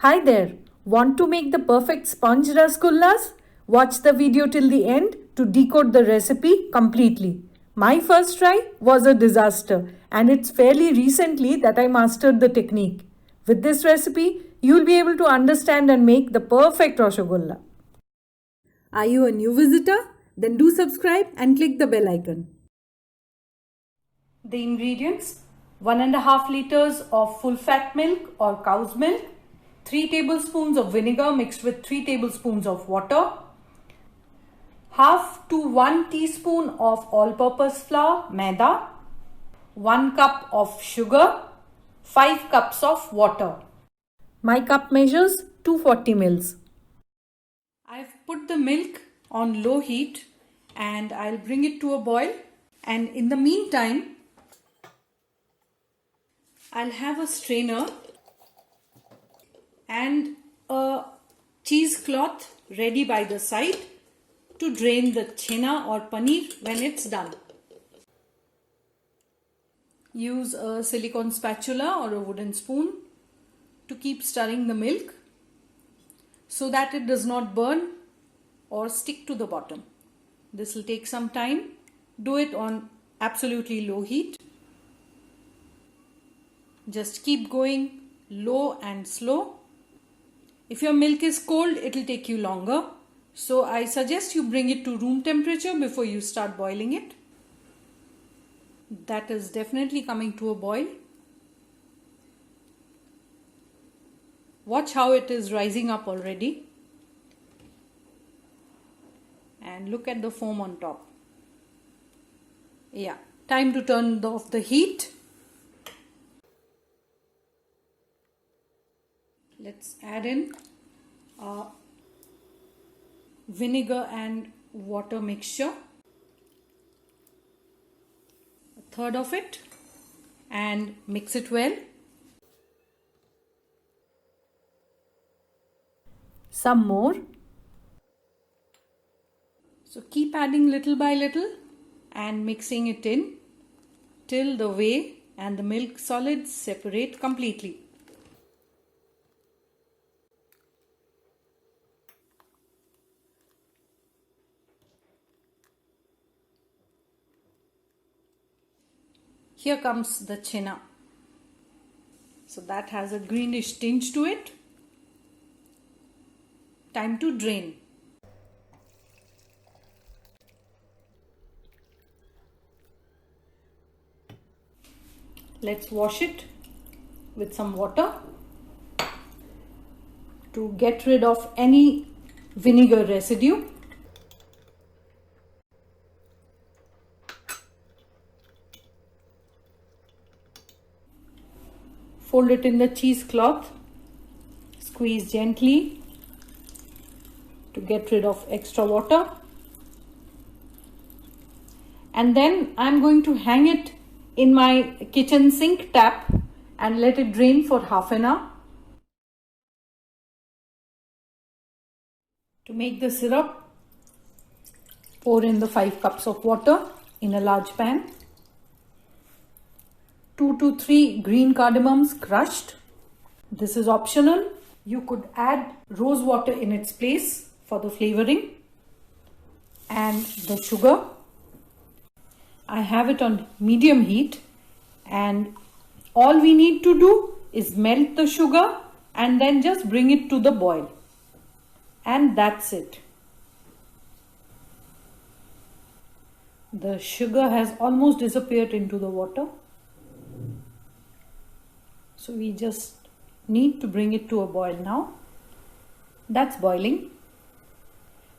Hi there! Want to make the perfect sponge rasgullas? Watch the video till the end to decode the recipe completely. My first try was a disaster, and it's fairly recently that I mastered the technique. With this recipe, you'll be able to understand and make the perfect Roshogolla. Are you a new visitor? Then do subscribe and click the bell icon. The ingredients: 1.5 liters of full fat milk or cow's milk, 3 tablespoons of vinegar mixed with 3 tablespoons of water, half to 1 teaspoon of all-purpose flour, maida, 1 cup of sugar, 5 cups of water. My cup measures 240 mils. I've put the milk on low heat and I'll bring it to a boil, and in the meantime I'll have a strainer and a cheesecloth ready by the side to drain the chena or paneer when it's done. Use a silicone spatula or a wooden spoon to keep stirring the milk so that it does not burn or stick to the bottom. This will take some time. Do it on absolutely low heat. Just keep going low and slow. If your milk is cold, it will take you longer. So I suggest you bring it to room temperature before you start boiling it. That is definitely coming to a boil. Watch how it is rising up already. And look at the foam on top. Yeah, time to turn off the heat. Let's add in vinegar and water mixture, a third of it, and mix it well. Some more. So keep adding little by little and mixing it in till the whey and the milk solids separate completely. Here comes the chena. So that has a greenish tinge to it. Time to drain. Let's wash it with some water to get rid of any vinegar residue. Fold it in the cheesecloth, squeeze gently to get rid of extra water, and then I'm going to hang it in my kitchen sink tap and let it drain for half an hour. To make the syrup, pour in the 5 cups of water in a large pan. 2 to 3 green cardamoms crushed. This is optional. You could add rose water in its place for the flavoring. And the sugar. I have it on medium heat, and all we need to do is melt the sugar and then just bring it to the boil. And that's it. The sugar has almost disappeared into the water. So we just need to bring it to a boil now. That's boiling.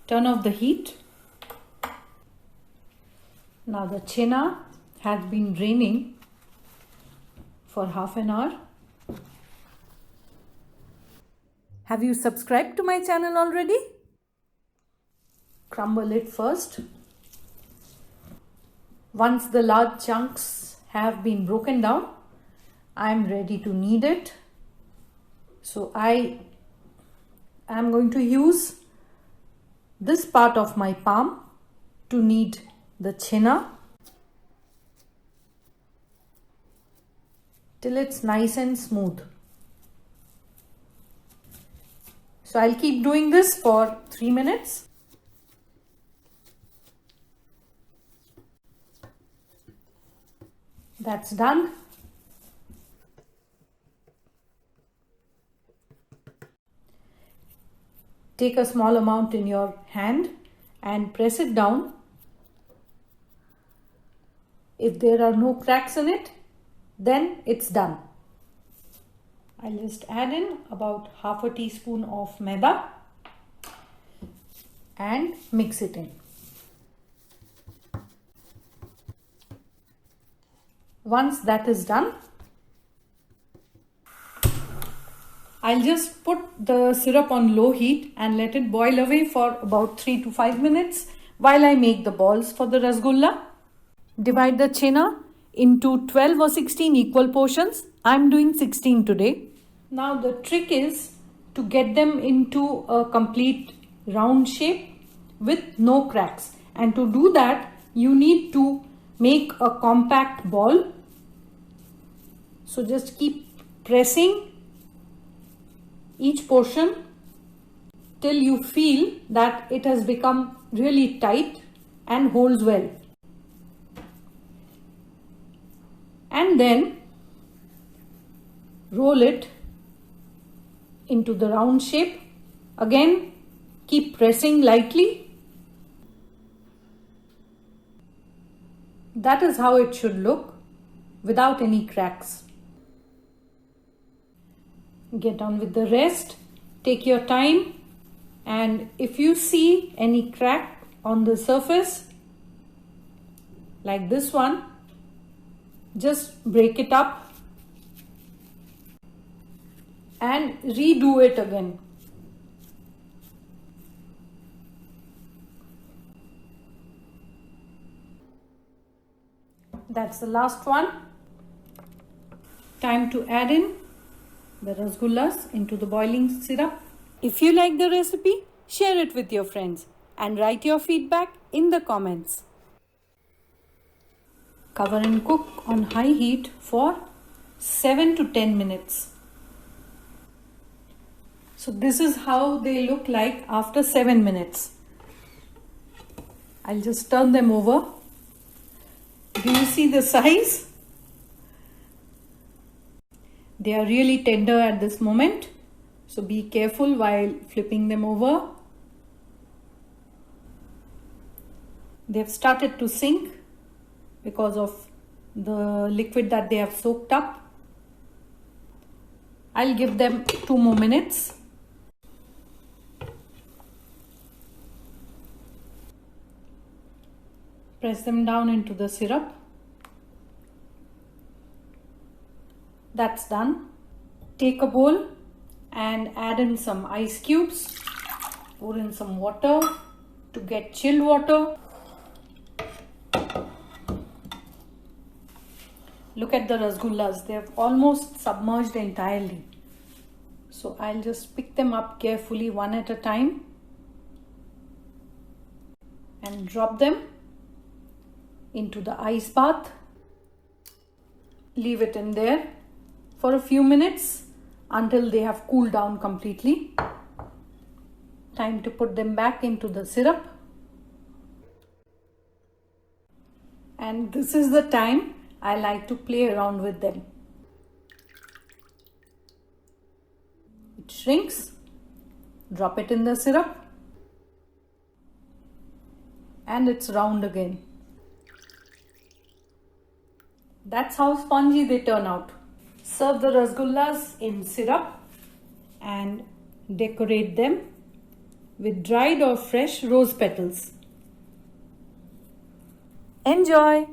Turn off the heat. Now the chena has been draining for half an hour. Have you subscribed to my channel already? Crumble it first. Once the large chunks have been broken down, I'm ready to knead it. So I am going to use this part of my palm to knead the chena till it's nice and smooth. So I'll keep doing this for 3 minutes. That's done. Take a small amount in your hand and press it down. If there are no cracks in it, then it's done. I'll just add in about half a teaspoon of maida and mix it in. Once that is done, I'll just put the syrup on low heat and let it boil away for about 3 to 5 minutes while I make the balls for the rasgulla. Divide the chena into 12 or 16 equal portions. I'm doing 16 today. Now the trick is to get them into a complete round shape with no cracks. And to do that, you need to make a compact ball. So just keep pressing each portion till you feel that it has become really tight and holds well. And then roll it into the round shape. Again, keep pressing lightly. That is how it should look without any cracks. Get on with the rest. Take your time, and if you see any crack on the surface like this one, just break it up and redo it again. That's the last one. Time to add in the rasgullas into the boiling syrup. If you like the recipe, share it with your friends and write your feedback in the comments. Cover and cook on high heat for 7 to 10 minutes. So this is how they look like after 7 minutes. I'll just turn them over. Do you see the size? They are really tender at this moment, so be careful while flipping them over. They have started to sink because of the liquid that they have soaked up. I'll give them 2 more minutes. Press them down into the syrup. That's done. Take a bowl and add in some ice cubes. Pour in some water to get chilled water. Look at the rasgullas. They have almost submerged entirely. So I'll just pick them up carefully one at a time and drop them into the ice bath. Leave it in there for a few minutes until they have cooled down completely. Time to put them back into the syrup. And this is the time I like to play around with them. It shrinks. Drop it in the syrup. And it's round again. That's how spongy they turn out. Serve the rasgullas in syrup and decorate them with dried or fresh rose petals. Enjoy!